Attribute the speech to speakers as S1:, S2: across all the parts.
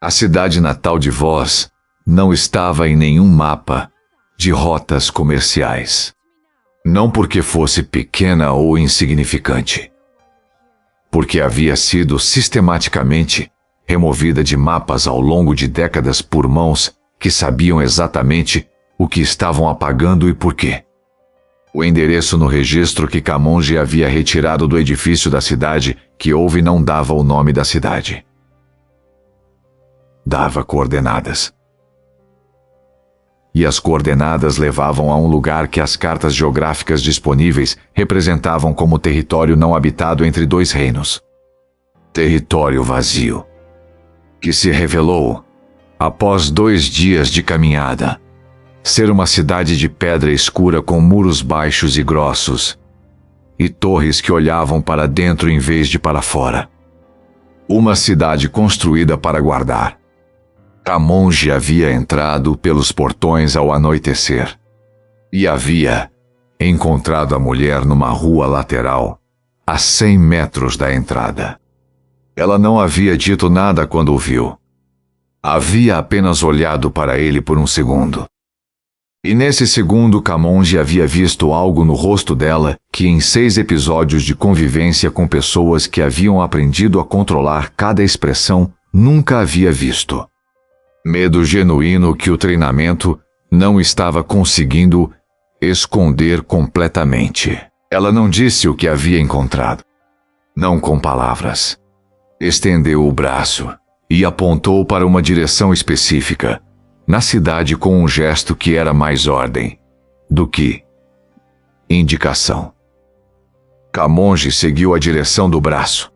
S1: A cidade natal de Voz não estava em nenhum mapa de rotas comerciais. Não porque fosse pequena ou insignificante, porque havia sido sistematicamente removida de mapas ao longo de décadas por mãos que sabiam exatamente o que estavam apagando e por quê. O endereço no registro que Camonji havia retirado do edifício da cidade que houve não dava o nome da cidade. Dava coordenadas. E as coordenadas levavam a um lugar que as cartas geográficas disponíveis representavam como território não habitado entre dois reinos. Território vazio. Que se revelou, após 2 dias de caminhada, ser uma cidade de pedra escura com muros baixos e grossos, e torres que olhavam para dentro em vez de para fora. Uma cidade construída para guardar. Camonji havia entrado pelos portões ao anoitecer, e havia encontrado a mulher numa rua lateral, a 100 metros da entrada. Ela não havia dito nada quando o viu. Havia apenas olhado para ele por um segundo. E nesse segundo Camonji havia visto algo no rosto dela que em 6 episódios de convivência com pessoas que haviam aprendido a controlar cada expressão nunca havia visto. Medo genuíno que o treinamento não estava conseguindo esconder completamente. Ela não disse o que havia encontrado. Não com palavras. Estendeu o braço e apontou para uma direção específica, na cidade com um gesto que era mais ordem do que indicação. Camonji seguiu a direção do braço.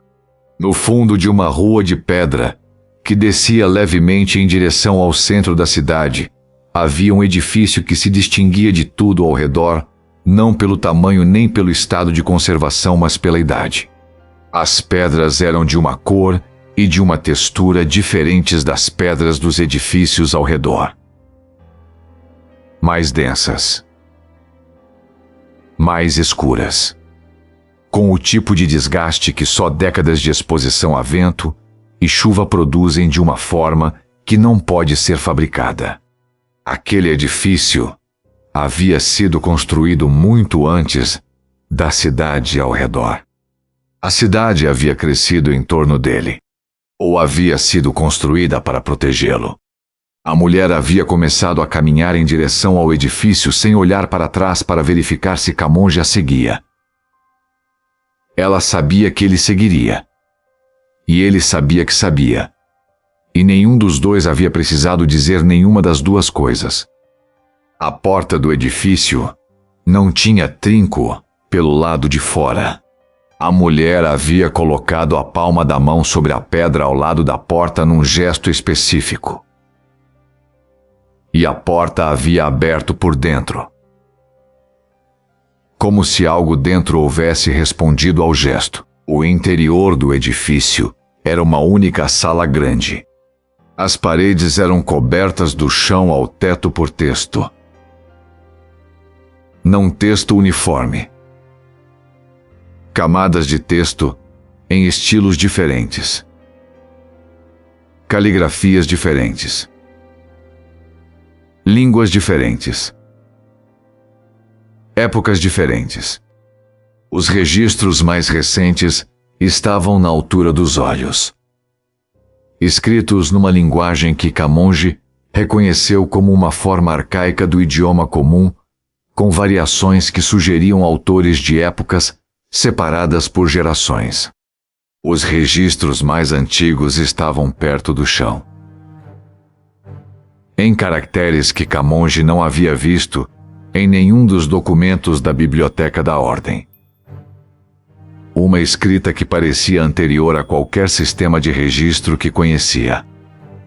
S1: No fundo de uma rua de pedra, que descia levemente em direção ao centro da cidade, havia um edifício que se distinguia de tudo ao redor, não pelo tamanho nem pelo estado de conservação, mas pela idade. As pedras eram de uma cor e de uma textura diferentes das pedras dos edifícios ao redor. Mais densas. Mais escuras. Com o tipo de desgaste que só décadas de exposição a vento e chuva produzem de uma forma que não pode ser fabricada. Aquele edifício havia sido construído muito antes da cidade ao redor. A cidade havia crescido em torno dele, ou havia sido construída para protegê-lo. A mulher havia começado a caminhar em direção ao edifício sem olhar para trás para verificar se Camonji a seguia. Ela sabia que ele seguiria. E ele sabia que sabia. E nenhum dos dois havia precisado dizer nenhuma das duas coisas. A porta do edifício não tinha trinco pelo lado de fora. A mulher havia colocado a palma da mão sobre a pedra ao lado da porta num gesto específico. E a porta havia aberto por dentro. Como se algo dentro houvesse respondido ao gesto. O interior do edifício era uma única sala grande. As paredes eram cobertas do chão ao teto por texto. Não texto uniforme. Camadas de texto em estilos diferentes. Caligrafias diferentes. Línguas diferentes. Épocas diferentes. Os registros mais recentes estavam na altura dos olhos. Escritos numa linguagem que Camonji reconheceu como uma forma arcaica do idioma comum, com variações que sugeriam autores de épocas separadas por gerações. Os registros mais antigos estavam perto do chão. Em caracteres que Camonji não havia visto em nenhum dos documentos da Biblioteca da Ordem. Uma escrita que parecia anterior a qualquer sistema de registro que conhecia.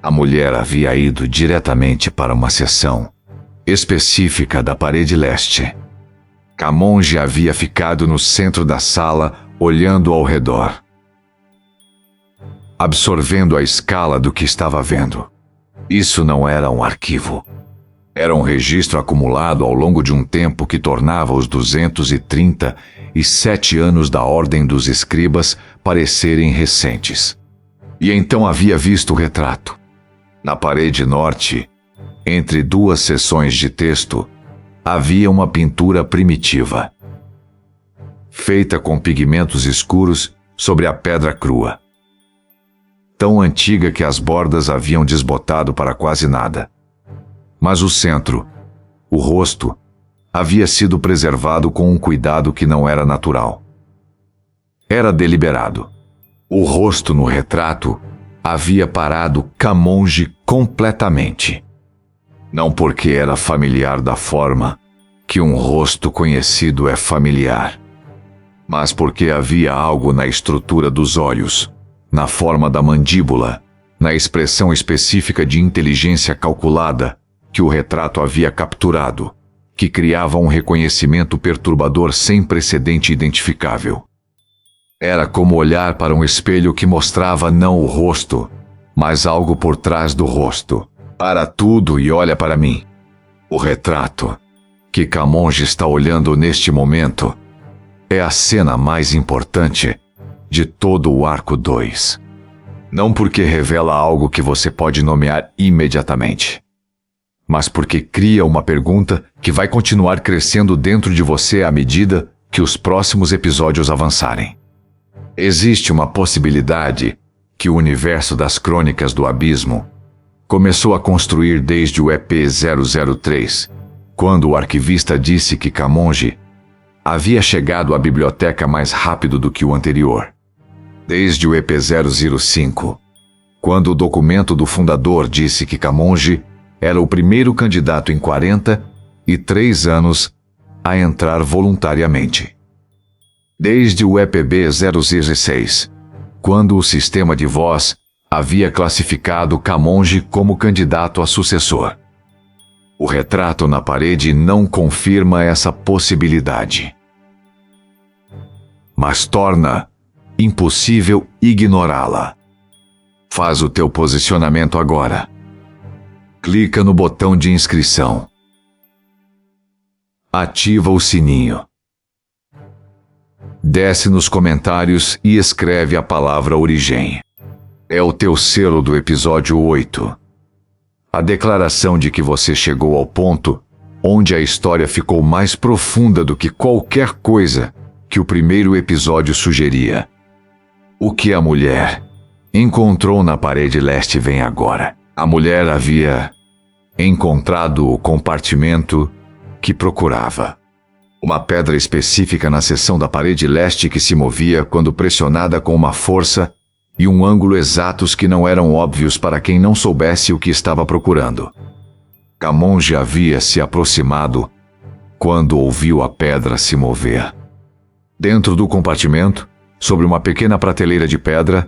S1: A mulher havia ido diretamente para uma seção específica da parede leste. Camonji havia ficado no centro da sala, olhando ao redor, absorvendo a escala do que estava vendo. Isso não era um arquivo. Era um registro acumulado ao longo de um tempo que tornava os 237 anos da Ordem dos Escribas parecerem recentes. E então havia visto o retrato. Na parede norte, entre duas seções de texto, havia uma pintura primitiva, feita com pigmentos escuros sobre a pedra crua, tão antiga que as bordas haviam desbotado para quase nada. Mas o centro, o rosto, havia sido preservado com um cuidado que não era natural. Era deliberado. O rosto no retrato havia parado Camonge completamente. Não porque era familiar da forma que um rosto conhecido é familiar, mas porque havia algo na estrutura dos olhos, na forma da mandíbula, na expressão específica de inteligência calculada que o retrato havia capturado, que criava um reconhecimento perturbador sem precedente identificável. Era como olhar para um espelho que mostrava não o rosto, mas algo por trás do rosto. Para tudo e olha para mim. O retrato que Camonge está olhando neste momento é a cena mais importante de todo o arco 2. Não porque revela algo que você pode nomear imediatamente, mas porque cria uma pergunta que vai continuar crescendo dentro de você à medida que os próximos episódios avançarem. Existe uma possibilidade que o universo das Crônicas do Abismo começou a construir desde o EP-003, quando o arquivista disse que Camonge havia chegado à biblioteca mais rápido do que o anterior. Desde o EP-005, quando o documento do fundador disse que Camonge era o primeiro candidato em 43 anos a entrar voluntariamente. Desde o EPB-016, quando o sistema de voz havia classificado Camonge como candidato a sucessor. O retrato na parede não confirma essa possibilidade, mas torna impossível ignorá-la. Faz o teu posicionamento agora. Clica no botão de inscrição. Ativa o sininho. Desce nos comentários e escreve a palavra origem. É o teu selo do episódio 8. A declaração de que você chegou ao ponto onde a história ficou mais profunda do que qualquer coisa que o primeiro episódio sugeria. O que a mulher encontrou na parede leste vem agora. A mulher havia encontrado o compartimento que procurava. Uma pedra específica na seção da parede leste que se movia quando pressionada com uma força e um ângulo exatos que não eram óbvios para quem não soubesse o que estava procurando. Camonge havia se aproximado quando ouviu a pedra se mover. Dentro do compartimento, sobre uma pequena prateleira de pedra,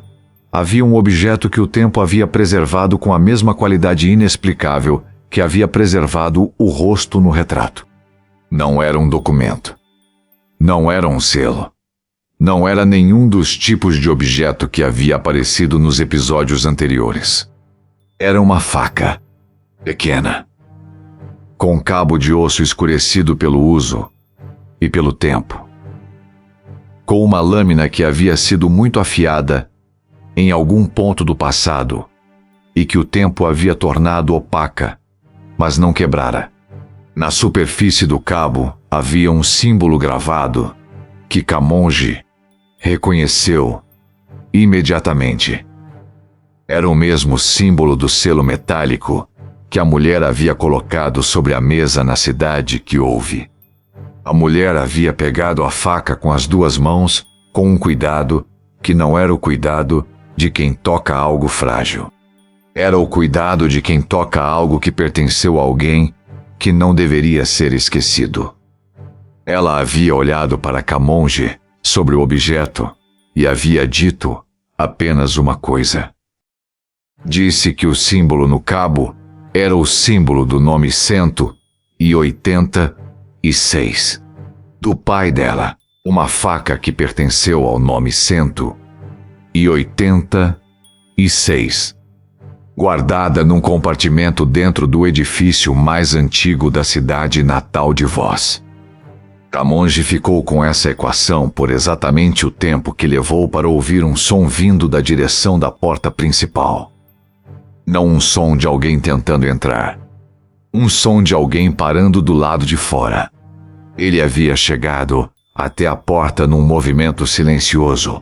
S1: havia um objeto que o tempo havia preservado com a mesma qualidade inexplicável que havia preservado o rosto no retrato. Não era um documento. Não era um selo. Não era nenhum dos tipos de objeto que havia aparecido nos episódios anteriores. Era uma faca, pequena, com cabo de osso escurecido pelo uso e pelo tempo, com uma lâmina que havia sido muito afiada em algum ponto do passado e que o tempo havia tornado opaca, mas não quebrara. Na superfície do cabo havia um símbolo gravado que Camonge reconheceu imediatamente. Era o mesmo símbolo do selo metálico que a mulher havia colocado sobre a mesa na cidade que houve. A mulher havia pegado a faca com as duas mãos, com um cuidado que não era o cuidado de quem toca algo frágil. Era o cuidado de quem toca algo que pertenceu a alguém que não deveria ser esquecido. Ela havia olhado para Camonge sobre o objeto e havia dito apenas uma coisa. Disse que o símbolo no cabo era o símbolo do nome 186 do pai dela, uma faca que pertenceu ao nome 186, guardada num compartimento dentro do edifício mais antigo da cidade natal de Voz. Camonge ficou com essa equação por exatamente o tempo que levou para ouvir um som vindo da direção da porta principal. Não um som de alguém tentando entrar. Um som de alguém parando do lado de fora. Ele havia chegado até a porta num movimento silencioso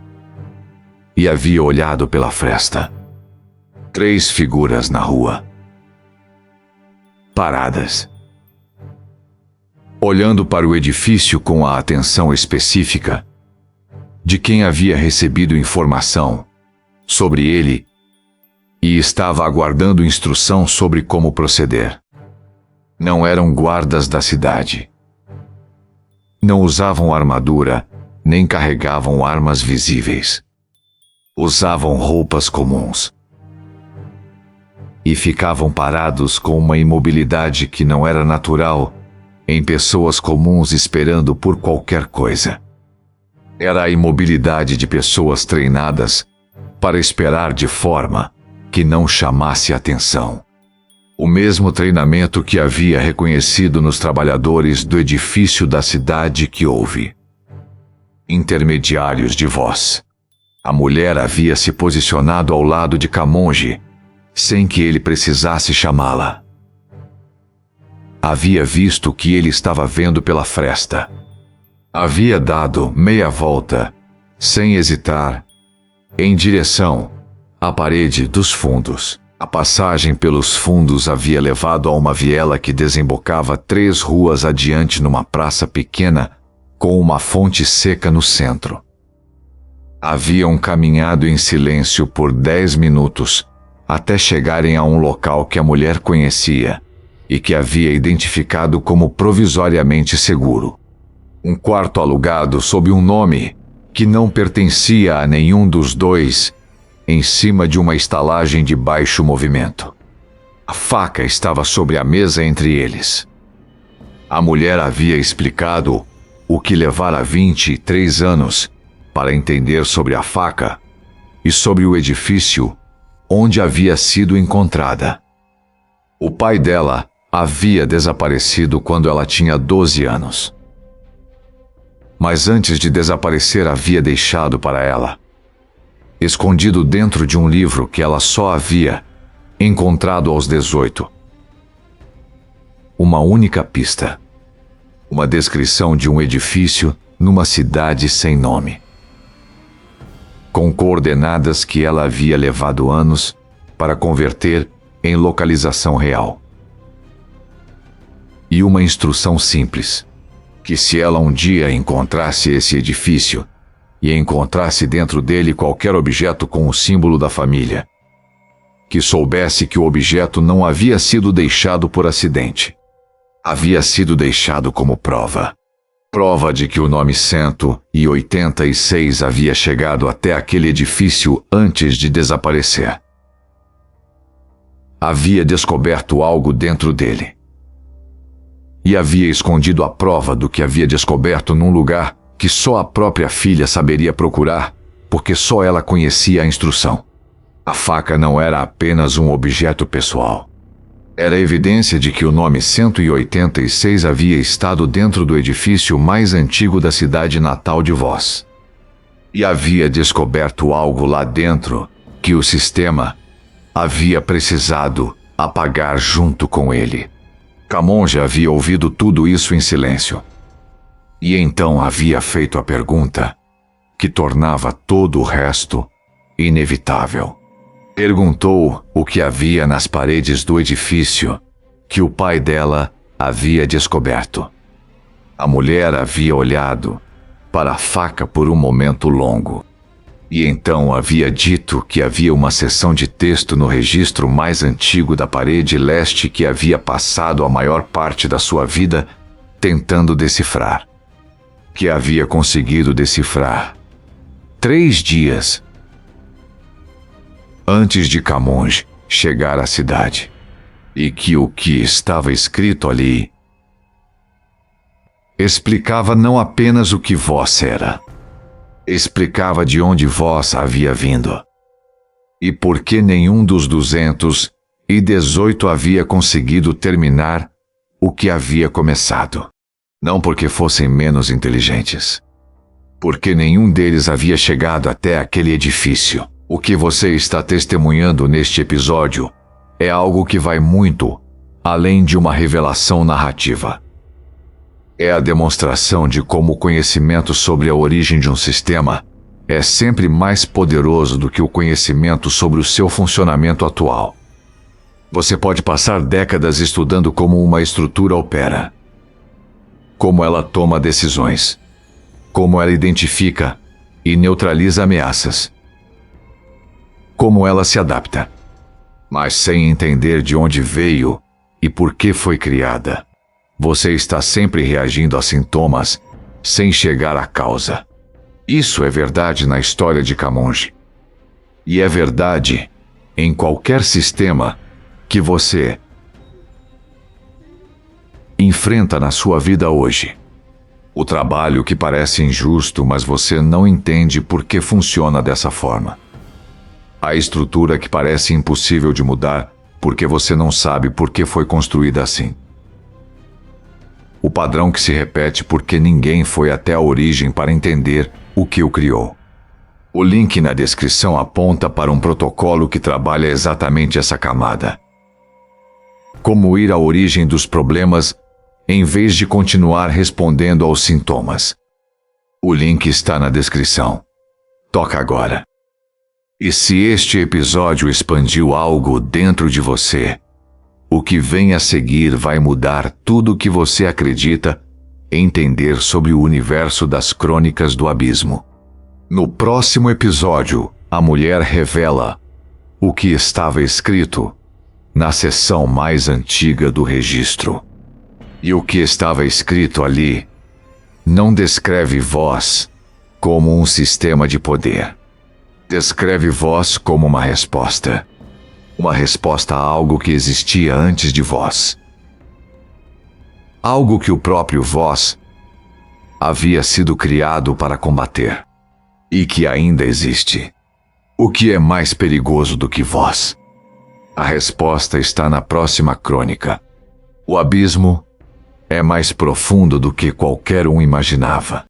S1: e havia olhado pela fresta. 3 figuras na rua, paradas, olhando para o edifício com a atenção específica de quem havia recebido informação sobre ele e estava aguardando instrução sobre como proceder. Não eram guardas da cidade. Não usavam armadura, nem carregavam armas visíveis. Usavam roupas comuns. E ficavam parados com uma imobilidade que não era natural em pessoas comuns esperando por qualquer coisa. Era a imobilidade de pessoas treinadas para esperar de forma que não chamasse atenção. O mesmo treinamento que havia reconhecido nos trabalhadores do edifício da cidade que houve. Intermediários de voz. A mulher havia se posicionado ao lado de Camonge, sem que ele precisasse chamá-la. Havia visto o que ele estava vendo pela fresta. Havia dado meia volta, sem hesitar, em direção à parede dos fundos. A passagem pelos fundos havia levado a uma viela que desembocava 3 ruas adiante numa praça pequena com uma fonte seca no centro. Haviam caminhado em silêncio por 10 minutos até chegarem a um local que a mulher conhecia e que havia identificado como provisoriamente seguro. Um quarto alugado sob um nome que não pertencia a nenhum dos dois, em cima de uma estalagem de baixo movimento. A faca estava sobre a mesa entre eles. A mulher havia explicado o que levara 23 anos para entender sobre a faca e sobre o edifício onde havia sido encontrada. O pai dela havia desaparecido quando ela tinha 12 anos. Mas antes de desaparecer havia deixado para ela, escondido dentro de um livro que ela só havia encontrado aos 18. Uma única pista. Uma descrição de um edifício numa cidade sem nome. Com coordenadas que ela havia levado anos para converter em localização real. E uma instrução simples, que se ela um dia encontrasse esse edifício e encontrasse dentro dele qualquer objeto com o símbolo da família, que soubesse que o objeto não havia sido deixado por acidente. Havia sido deixado como prova. Prova de que o nome 186 havia chegado até aquele edifício antes de desaparecer. Havia descoberto algo dentro dele. E havia escondido a prova do que havia descoberto num lugar que só a própria filha saberia procurar, porque só ela conhecia a instrução. A faca não era apenas um objeto pessoal. Era evidência de que o nome 186 havia estado dentro do edifício mais antigo da cidade natal de Voz. E havia descoberto algo lá dentro que o sistema havia precisado apagar junto com ele. Camonge havia ouvido tudo isso em silêncio. E então havia feito a pergunta que tornava todo o resto inevitável. Perguntou o que havia nas paredes do edifício que o pai dela havia descoberto. A mulher havia olhado para a faca por um momento longo. E então havia dito que havia uma seção de texto no registro mais antigo da parede leste que havia passado a maior parte da sua vida tentando decifrar. Que havia conseguido decifrar 3 dias antes de Camonge chegar à cidade. E que o que estava escrito ali explicava não apenas o que Voz era, explicava de onde Voz havia vindo. E por que nenhum dos 218 havia conseguido terminar o que havia começado. Não porque fossem menos inteligentes. Porque nenhum deles havia chegado até aquele edifício. O que você está testemunhando neste episódio é algo que vai muito além de uma revelação narrativa. É a demonstração de como o conhecimento sobre a origem de um sistema é sempre mais poderoso do que o conhecimento sobre o seu funcionamento atual. Você pode passar décadas estudando como uma estrutura opera, como ela toma decisões, como ela identifica e neutraliza ameaças, como ela se adapta, mas sem entender de onde veio e por que foi criada. Você está sempre reagindo a sintomas sem chegar à causa. Isso é verdade na história de Camonji. E é verdade em qualquer sistema que você enfrenta na sua vida hoje. O trabalho que parece injusto, mas você não entende por que funciona dessa forma. A estrutura que parece impossível de mudar, porque você não sabe por que foi construída assim. O padrão que se repete porque ninguém foi até a origem para entender o que o criou. O link na descrição aponta para um protocolo que trabalha exatamente essa camada. Como ir à origem dos problemas em vez de continuar respondendo aos sintomas. O link está na descrição. Toca agora. E se este episódio expandiu algo dentro de você, o que vem a seguir vai mudar tudo o que você acredita entender sobre o universo das Crônicas do Abismo. No próximo episódio, a mulher revela o que estava escrito na seção mais antiga do registro. E o que estava escrito ali não descreve vós como um sistema de poder. Descreve vós como uma resposta. Uma resposta a algo que existia antes de vós. Algo que o próprio vós havia sido criado para combater. E que ainda existe. O que é mais perigoso do que vós? A resposta está na próxima crônica. O abismo é mais profundo do que qualquer um imaginava.